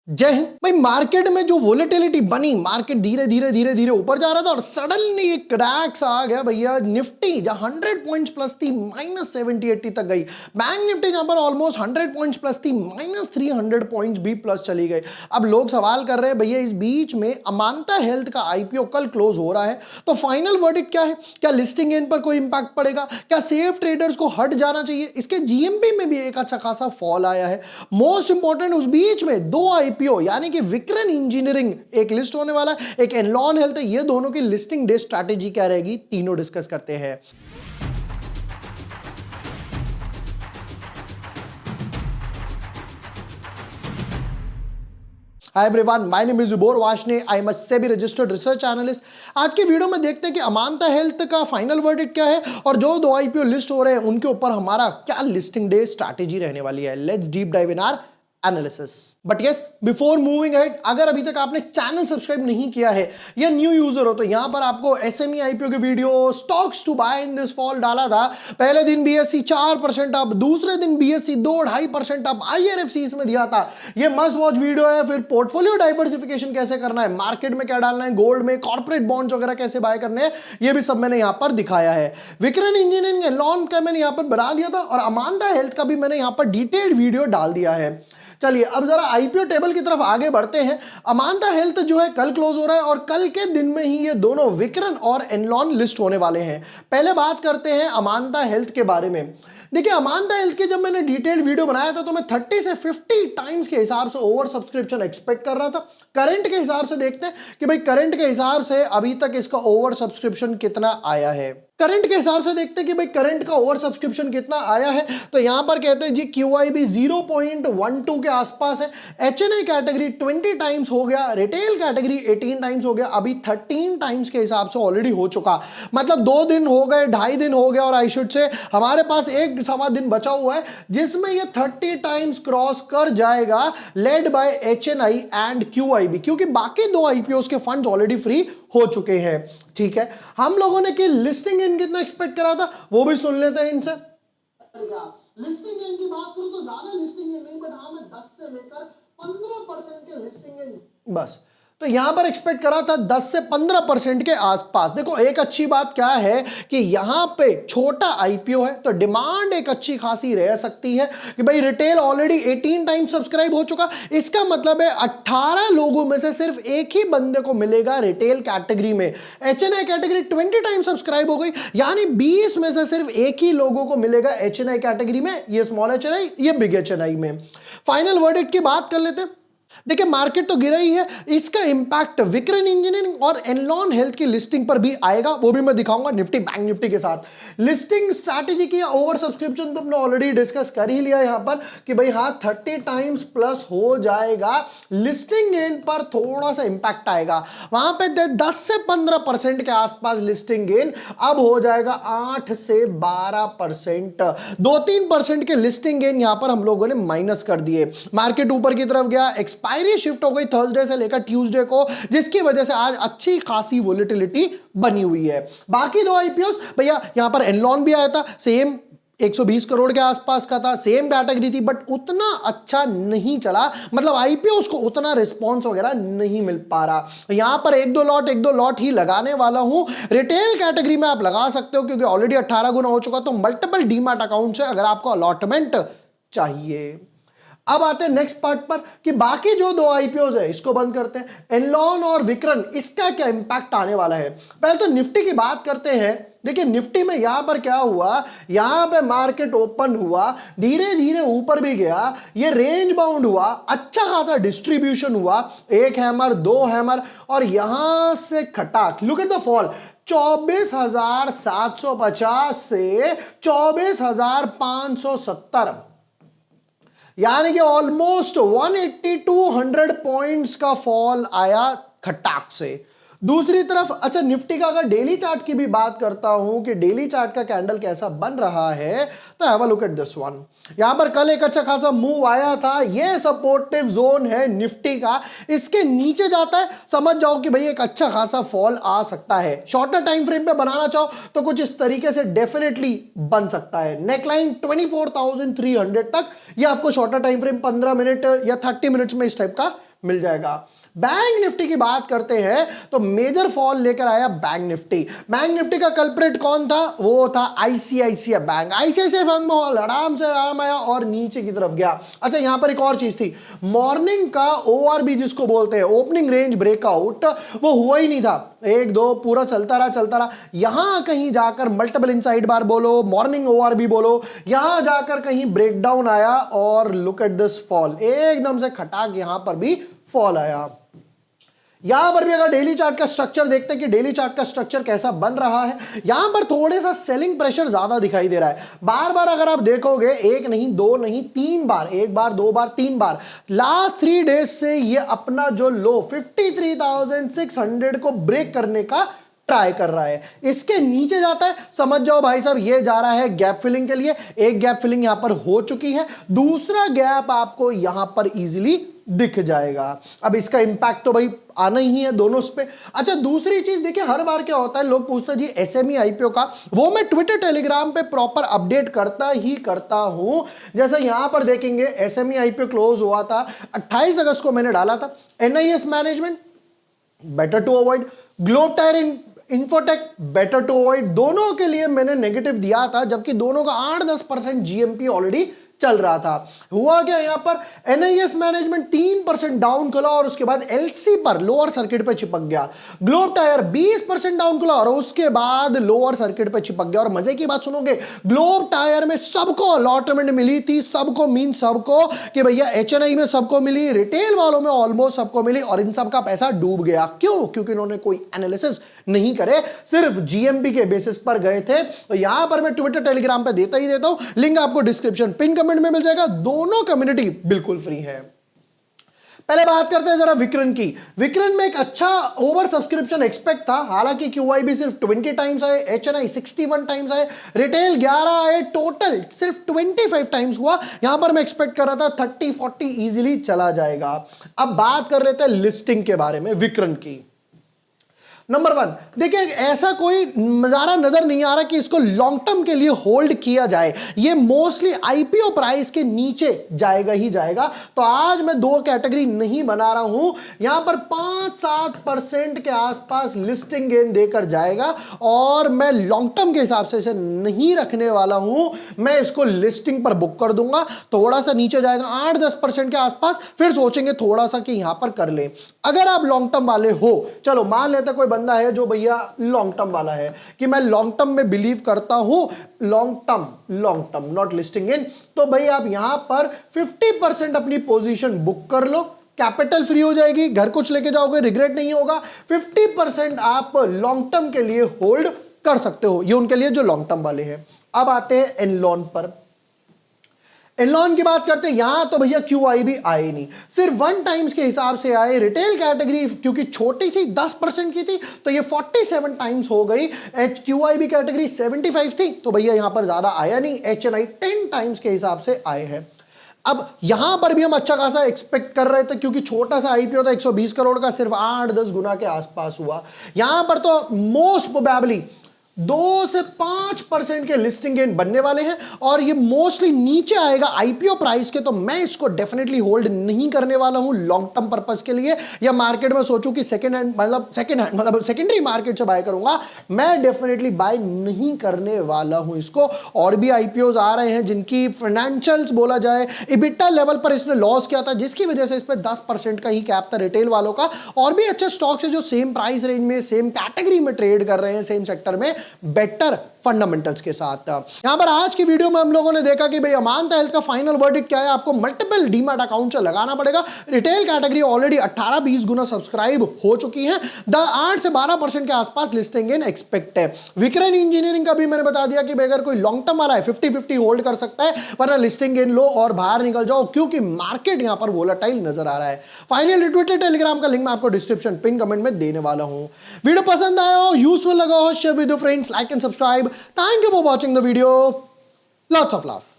जय हिंद भाई। मार्केट में जो वोलेटिलिटी बनी, मार्केट धीरे धीरे ऊपर जा रहा था और सडनली एक क्रैक्स आ गया भैया। निफ्टी जहां 100 पॉइंट्स प्लस थी -70-80 तक गई। बैंक निफ्टी जहां पर ऑलमोस्ट 100 पॉइंट्स प्लस थी -300 पॉइंट्स भी प्लस चली गई। अब लोग सवाल कर रहे हैं भैया इस बीच में अमांता हेल्थ का आईपीओ कल क्लोज हो रहा है, तो फाइनल वर्डिक्ट क्या है? क्या लिस्टिंग इन पर कोई इंपैक्ट पड़ेगा? क्या सेफ ट्रेडर्स को हट जाना चाहिए? इसके जीएमपी में भी एक अच्छा खासा फॉल आया है। मोस्ट इंपॉर्टेंट, उस बीच में दो आईपीओ यानी कि विक्रन इंजीनियरिंग एक लिस्ट होने वाला है, एक एनलॉन हेल्थ है। ये दोनों की लिस्टिंग डे स्ट्रैटेजी क्या रहेगी, तीनों डिस्कस करते हैं। Hi everyone, my name is Jubor Washne, I am a SEBI registered research analyst. आज की वीडियो में देखते हैं कि अमांता हेल्थ का फाइनल वर्डिक्ट क्या है और जो दो आईपीओ लिस्ट हो रहे हैं उनके ऊपर हमारा क्या लिस्टिंग डे स्ट्रैटेजी रहने वाली है। Let's deep dive in our analysis. But yes, before moving ahead, अगर अभी तक आपने चैनल सब्सक्राइब नहीं किया है या न्यू यूजर हो तो यहां पर आपको एसएमई आईपीओ के video stocks to buy in this fall डाला था। पहले दिन बीएससी 4% अप, दूसरे दिन बीएससी 2-2.5% अप, आईआरएफसी इसमें दिया था। ये मस्ट वॉच वीडियो है। फिर पोर्टफोलियो डाइवर्सिफिकेशन कैसे करना है, मार्केट में क्या डालना है, गोल्ड में, कॉर्पोरेट बॉन्ड्स वगैरह कैसे बाय करने हैं, ये भी सब मैंने यहां पर दिखाया है। विक्रन इंजीनियरिंग एनलॉन का मैंने यहां पर बना दिया था और अमांता हेल्थ का भी मैंने यहां पर डिटेल्ड वीडियो डाल दिया है। चलिए अब जरा आईपीओ टेबल की तरफ आगे बढ़ते हैं। अमांता हेल्थ जो है कल क्लोज हो रहा है और कल के दिन में ही ये दोनों विक्रन और एनलॉन लिस्ट होने वाले हैं। पहले बात करते हैं अमांता हेल्थ के बारे में। देखिए अमांता हेल्थ की जब मैंने डिटेल्ड वीडियो बनाया था तो मैं 30 से 50 टाइम्स के हिसाब से ओवर सब्सक्रिप्शन एक्सपेक्ट कर रहा था। करंट के हिसाब से देखते हैं कि भाई करंट के हिसाब से अभी तक इसका ओवर सब्सक्रिप्शन कितना आया है। करंट के हिसाब से देखते हैं कि भाई करंट का ओवर सब्सक्रिप्शन कितना आया है। तो यहां पर कहते हैं जी QIB 0.12 के आसपास है। HNI कैटेगरी 20 टाइम्स हो गया, रिटेल कैटेगरी 18 टाइम्स हो गया, अभी 13 टाइम्स के हिसाब से ऑलरेडी हो चुका। मतलब 2 दिन हो गए, 2.5 दिन हो गया और आई शुड से हमारे पास 1 सवा दिन बचा हुआ है जिसमें ये 30 टाइम्स क्रॉस कर जाएगा, led by HNI and QIB, क्योंकि बाकी दो आईपीओ के फंड ऑलरेडी फ्री हो चुके हैं। ठीक है, हम लोगों ने कि लिस्टिंग इन कितना एक्सपेक्ट करा था वो भी सुन लेते हैं इनसे। लिस्टिंग इन की बात करूं तो ज्यादा लिस्टिंग इन नहीं, बट हाँ मैं 10 से लेकर 15% के लिस्टिंग इन बस, तो यहां पर एक्सपेक्ट करा था 10 से 15% के आसपास। देखो एक अच्छी बात क्या है कि यहां पे छोटा आईपीओ है तो डिमांड एक अच्छी खासी रह सकती है कि भाई रिटेल ऑलरेडी 18 टाइम सब्सक्राइब हो चुका। इसका मतलब है 18 लोगों में से सिर्फ एक ही बंदे को मिलेगा रिटेल कैटेगरी में। एचएनआई कैटेगरी 20 टाइम सब्सक्राइब हो गई, यानी 20 में से सिर्फ एक ही लोगों को मिलेगा एचएनआई कैटेगरी में, ये स्मॉल एचएनआई, ये बिग एचएनआई में। फाइनल वर्डिक्ट की बात कर लेते हैं। देखिए मार्केट तो गिरा ही है, इसका इंपैक्ट विक्रन इंजीनियरिंग और एनलॉन हेल्थ की लिस्टिंग पर भी आएगा, वो भी मैं दिखाऊंगा निफ्टी बैंक निफ्टी के साथ। लिस्टिंग स्ट्रैटेजी की ओवर सब्सक्रिप्शन तो हमने ऑलरेडी डिस्कस कर ही लिया यहां पर कि भाई हाँ 30 टाइम्स प्लस हो जाएगा। लिस्टिंग गेन पर थोड़ा सा इंपैक्ट आएगा, वहां पे 10 से 15% के आसपास लिस्टिंग गेन, अब हो जाएगा 8 से 12%। 2-3% के लिस्टिंग गेन यहां पर हम लोगों ने माइनस कर दिए। मार्केट ऊपर की तरफ गया, एक्सपायरी शिफ्ट हो गई थर्सडे से लेकर ट्यूसडे को, जिसकी वजह से आज अच्छी खासी वोलेटिलिटी बनी हुई है। बाकी दो आईपीओ भैया यहां पर एनलॉन भी आया था, सेम 120 करोड़ के आसपास का था, सेम कैटेगरी थी, बट उतना अच्छा नहीं चला। मतलब आईपीओ को उतना रिस्पांस वगैरह नहीं मिल पा रहा। यहां पर एक दो लॉट ही लगाने वाला हूं। रिटेल कैटेगरी में आप लगा सकते हो क्योंकि ऑलरेडी 18 गुना हो चुका, तो मल्टीपल डीमैट अकाउंट है अगर आपको अलॉटमेंट चाहिए। अब आते हैं नेक्स्ट पार्ट पर कि बाकी जो दो आईपीओज है इसको बंद करते हैं। एनलॉन और विक्रन, इसका क्या इंपैक्ट आने वाला है। पहले तो निफ्टी की बात करते हैं। देखिए निफ्टी में यहां पर क्या हुआ, यहां पे मार्केट ओपन हुआ, धीरे धीरे ऊपर भी गया, ये रेंज बाउंड हुआ, अच्छा खासा डिस्ट्रीब्यूशन हुआ, एक हैमर, दो हैमर और यहां से खटाक, लुक एट द फॉल, 24,750 से 24,570, यानी कि ऑलमोस्ट 180 टू 100 पॉइंट्स का फॉल आया खटाक से। दूसरी तरफ अच्छा निफ्टी का अगर डेली चार्ट की भी बात करता हूं कि डेली चार्ट का कैंडल कैसा बन रहा है, तो have a look at this one. यहां पर कल एक अच्छा खासा मूव आया था, ये सपोर्टिव जोन है निफ्टी का, इसके नीचे जाता है समझ जाओ कि भाई एक अच्छा खासा फॉल आ सकता है। शॉर्टर टाइम फ्रेम पे बनाना चाहो तो कुछ इस तरीके से डेफिनेटली बन सकता है। नेकलाइन 24,300 तक, ये आपको शॉर्टर टाइम फ्रेम 15 मिनट या 30 मिनट्स में इस टाइप का मिल जाएगा। बैंक निफ्टी की बात करते हैं तो मेजर फॉल लेकर आया बैंक निफ्टी। बैंक निफ्टी का कल्प्रिट कौन था? वो था आईसीआईसीआई बैंक। आईसीआईसीआई बैंक में आराम से आराम आया और नीचे की तरफ गया। अच्छा, यहां पर एक और चीज थी, मॉर्निंग का ओआरबी जिसको बोलते हैं, ओपनिंग रेंज ब्रेकआउट, वो हुआ ही नहीं था। एक दो पूरा चलता रहा। यहां कहीं जाकर मल्टीपल इनसाइड बार बोलो, मॉर्निंग ओआरबी बोलो, यहां जाकर कहीं ब्रेकडाउन आया और लुक एट दिस फॉल, एकदम से खटाक यहां पर भी फॉल आया। यहां पर भी अगर डेली चार्ट का स्ट्रक्चर देखते हैं कि डेली चार्ट का स्ट्रक्चर कैसा बन रहा है, यहां पर थोड़े सा सेलिंग प्रेशर ज्यादा दिखाई दे रहा है। बार बार अगर आप देखोगे, एक नहीं दो नहीं तीन बार, एक बार दो बार तीन बार, लास्ट 3 डेज से ये अपना जो लो 53,600 को ब्रेक करने का ट्राई कर रहा है। इसके नीचे जाता है, समझ जाओ भाई साहब ये जा रहा है गैप फिलिंग के लिए। एक गैप फिलिंग यहां पर हो चुकी है, दूसरा गैप आपको यहां पर इजीली दिख जाएगा। अब इसका इंपैक्ट तो भाई आना ही है दोनों पे। अच्छा, दूसरी चीज देखिए, हर बार क्या होता है, लोग पूछते हैं जी एसएमई आईपीओ का, वो मैं ट्विटर टेलीग्राम पे प्रॉपर अपडेट करता हूं। जैसे यहां पर देखेंगे एसएमई आईपीओ क्लोज हुआ था 28 अगस्त को, मैंने डाला था NIS management better to avoid, globe tyre infotech better to avoid, दोनों के लिए मैंने नेगेटिव दिया था, जबकि दोनों का 8-10% जीएमपी ऑलरेडी चल रहा था। हुआ क्या यहां पर, एनआईएस मैनेजमेंट 3% डाउन खुला और उसके बाद एलसी पर लोअर सर्किट पे चिपक गया। ग्लोब टायर 20% डाउन खुला और उसके बाद लोअर सर्किट पे चिपक गया। और मजे की बात सुनोगे, ग्लोब टायर में सबको अलॉटमेंट मिली थी, सबको मीन सबको, कि भैया एचएनआई में सबको मिली, रिटेल वालों में ऑलमोस्ट सबको मिली, और इन सब का पैसा डूब गया। क्यों? क्योंकि इन्होंने कोई एनालिसिस नहीं करे, सिर्फ जीएमपी के बेसिस पर गए थे। तो यहां पर मैं ट्विटर टेलीग्राम पे देता हूं, लिंक आपको डिस्क्रिप्शन पिन कमेंट में मिल जाएगा। दोनों कम्युनिटी बिल्कुल फ्री है। पहले बात करते हैं जरा विक्रन की। विक्रन में एक अच्छा ओवर सब्सक्रिप्शन एक्सपेक्ट था, हालांकि क्यूआईबी सिर्फ 20 टाइम्स आए, एचएनआई 61 टाइम्स आए, रिटेल 11 आए, टोटल सिर्फ 25 टाइम्स हुआ। यहां पर मैं एक्सपेक्ट कर रहा था 30-40 इजीली चला जाएगा। अब बात कर रहे थे लिस्टिंग के बारे में विक्रन की। नंबर 1, देखिए ऐसा कोई नजारा नजर नहीं आ रहा कि इसको लॉन्ग टर्म के लिए होल्ड किया जाए। ये मोस्टली आईपीओ प्राइस के नीचे जाएगा ही जाएगा। तो आज मैं 2 कैटेगरी नहीं बना रहा हूं, यहां पर 5-7% के आसपास लिस्टिंग गेन देकर जाएगा, और मैं लॉन्ग टर्म के हिसाब से इसे नहीं रखने वाला हूं। मैं इसको लिस्टिंग पर बुक कर दूंगा, थोड़ा सा नीचे जाएगा 8-10% के आसपास, फिर सोचेंगे थोड़ा सा कि यहां पर कर ले। अगर आप लॉन्ग टर्म वाले हो, चलो मान लेते कोई बंदा है जो भैया लॉन्ग टर्म वाला है कि मैं लॉन्ग टर्म में बिलीव करता हूं, लॉन्ग टर्म नॉट लिस्टिंग इन, तो भाई आप यहां पर 50% अपनी पोजीशन बुक कर लो, कैपिटल फ्री हो जाएगी, घर कुछ लेके जाओगे, रिग्रेट नहीं होगा। 50% आप लॉन्ग टर्म के लिए होल्ड कर सकते हो, ये उनके लिए जो लॉन्ग टर्म वाले हैं। अब आते हैं एनलॉन पर। एनलॉन की बात करते हैं, यहां तो भैया क्यूआईबी आए नहीं, सिर्फ 1 टाइम्स के हिसाब से आए। रिटेल कैटेगरी क्योंकि छोटी थी, 10% की थी, तो ये 47 टाइम्स हो गई। क्यूआईबी कैटेगरी 75 थी, तो भैया यहां पर ज्यादा आया नहीं। एचएनआई 10 टाइम्स के हिसाब से आए हैं। अब यहां पर भी हम अच्छा खासा एक्सपेक्ट कर रहे थे, क्योंकि छोटा सा आईपीओ था 120 करोड़ का, सिर्फ 8-10 गुना के आसपास हुआ। यहां पर तो मोस्ट प्रोबेबली 2 से 5% के लिस्टिंग गेन बनने वाले हैं, और ये मोस्टली नीचे आएगा आईपीओ प्राइस के। तो मैं इसको डेफिनेटली होल्ड नहीं करने वाला हूं लॉन्ग टर्म पर्पस के लिए, या मार्केट में सोचूं कि सेकेंडरी मार्केट से बाय करूंगा, मैं डेफिनेटली बाय नहीं करने वाला हूं इसको। और भी आईपीओज आ रहे हैं जिनकी फाइनेंशियल्स बोला जाए, इबिटा लेवल पर इसने लॉस किया था, जिसकी वजह से इस पर 10% का ही कैप था रिटेल वालों का। और भी अच्छे स्टॉक्स है जो सेम प्राइस रेंज में, सेम कैटेगरी में ट्रेड कर रहे हैं, सेम सेक्टर में, बेटर फंडामेंटल्स के साथ। यहां पर आज की वीडियो में हम लोगों ने देखा कि भाई अमांता हेल्थ का फाइनल वर्डिक्ट क्या है। आपको मल्टीपल डीमैट अकाउंट से लगाना पड़ेगा। रिटेल कैटेगरी ऑलरेडी 18-20 गुना सब्सक्राइब हो चुकी है। 8 से 12% के आसपास लिस्टिंग गेन एक्सपेक्ट है। विक्रन इंजीनियरिंग का भी मैंने बता दिया कि अगर कोई लॉन्ग टर्म वाला है 50-50 होल्ड कर सकता है, वरना लिस्टिंग गेन लो और बाहर निकल जाओ, क्योंकि मार्केट यहां पर वोलेटाइल नजर आ रहा है। फाइनल ट्विटर टेलीग्राम का लिंक मैं आपको डिस्क्रिप्शन पिन कमेंट में देने वाला हूं। वीडियो पसंद आया हो, यूजफुल लगा हो, share with your friends, like and subscribe. Thank you for watching the video. Lots of love.